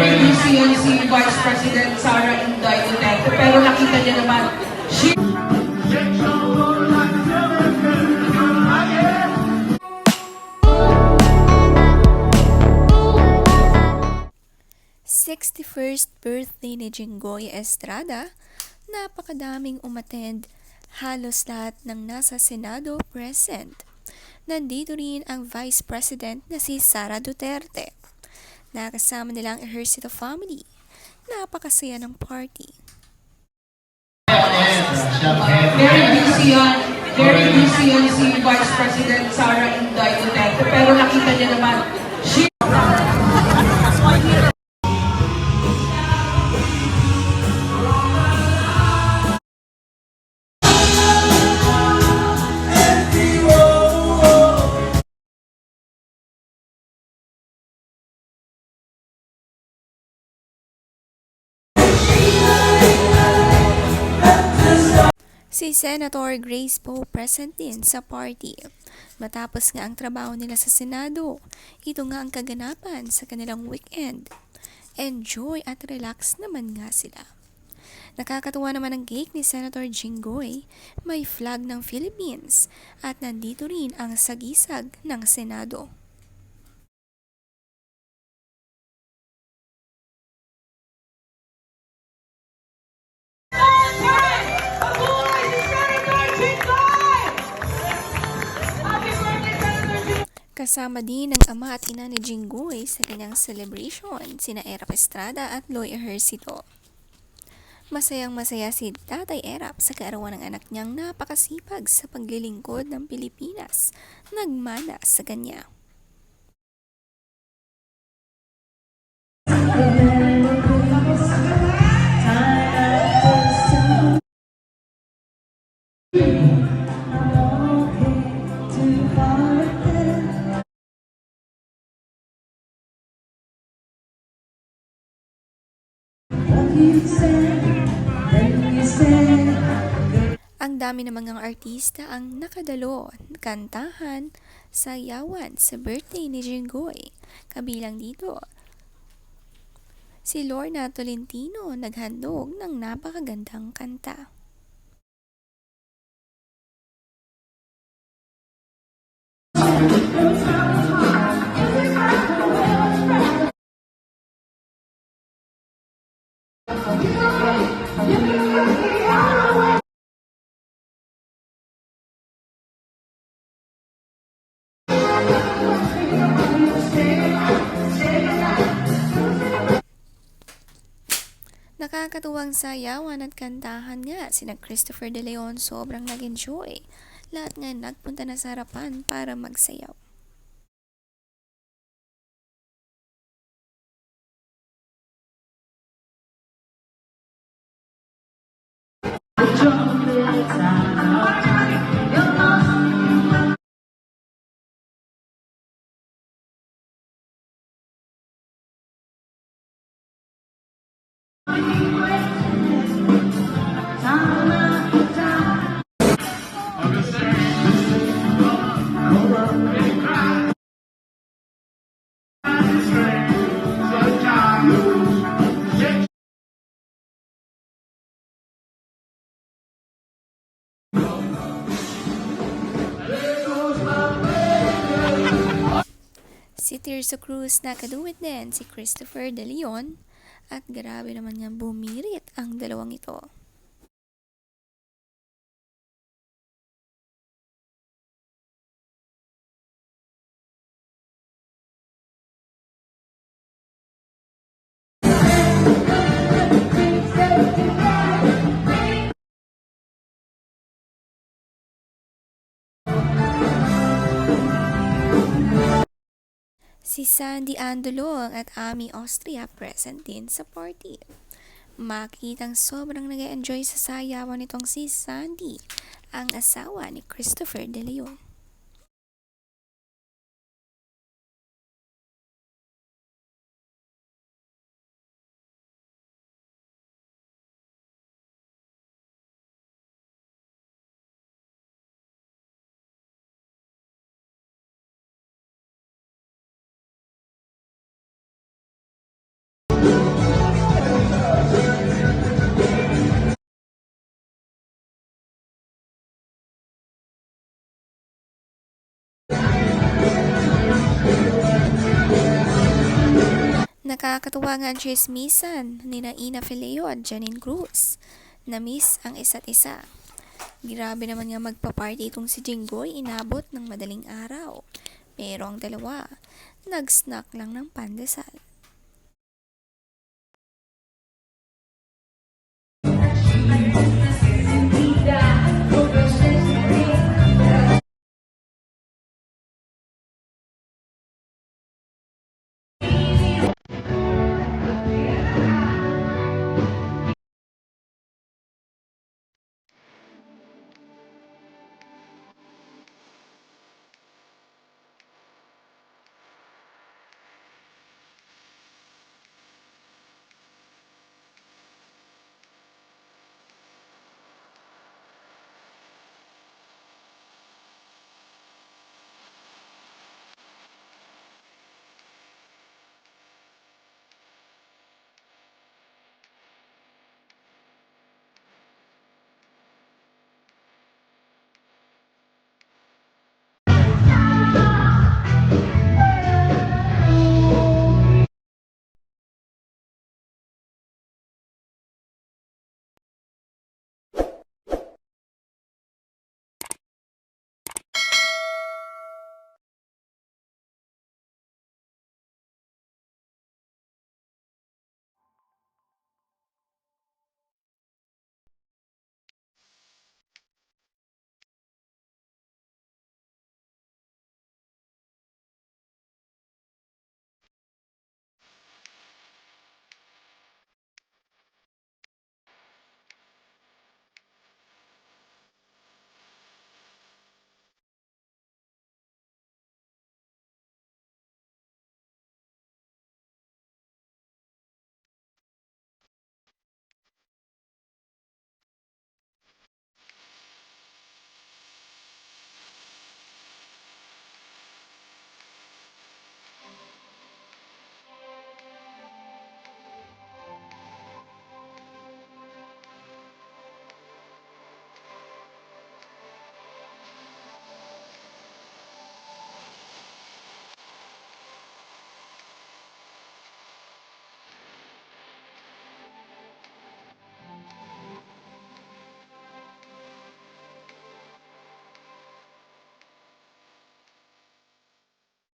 very busy yan si Vice President Sara Inday Duterte, pero nakita niya naman, she 61st birthday ni Jinggoy Estrada, napakadaming umattend, halos lahat ng nasa Senado present. Nandito rin ang Vice President na si Sara Duterte. Nakasama nila ang Ejercito family. Napakasaya ng party. Very busy yan si Vice President Sara Inday Duterte, pero nakita niya naman, she Si Senator Grace Poe present din sa party. Matapos nga ang trabaho nila sa Senado, ito nga ang kaganapan sa kanilang weekend. Enjoy at relax naman nga sila. Nakakatuwa naman ang cake ni Senator Jinggoy, may flag ng Philippines at nandito rin ang sagisag ng Senado. Kasama din ang ama at ina ni Jinggoy sa kanyang celebration, sina Erap Estrada at Loy Ejercito. Masayang-masaya si Tatay Erap sa kaarawan ng anak niyang napakasipag sa paglilingkod ng Pilipinas, nagmana sa kanya. Ang dami ng mga artista ang nakadalo, kantahan, sayawan sa birthday ni Jinggoy. Kabilang dito, si Lorna Tolentino naghandog ng napakagandang kanta. Nakakatuwang sayawan at kantahan nga sina Christopher De Leon, sobrang nag-enjoy. Lahat nga nagpunta na sa harapan para magsayaw. Si Tirso Cruz nakaduwit din si Christopher De Leon at grabe naman nga bumirit ang dalawang ito. Si Sandy Andulong at Ami Austria present din sa party. Makitang sobrang nag-enjoy sa sayawan nitong si Sandy, ang asawa ni Christopher De Leon. Nakakatuwa nga ang chismisan ni Ina Fileo at Janine Cruz. Na-miss ang isa't isa. Grabe naman nga magpa-party itong si Jinggoy, inabot ng madaling araw. Pero ang dalawa, nag-snack lang ng pandesal.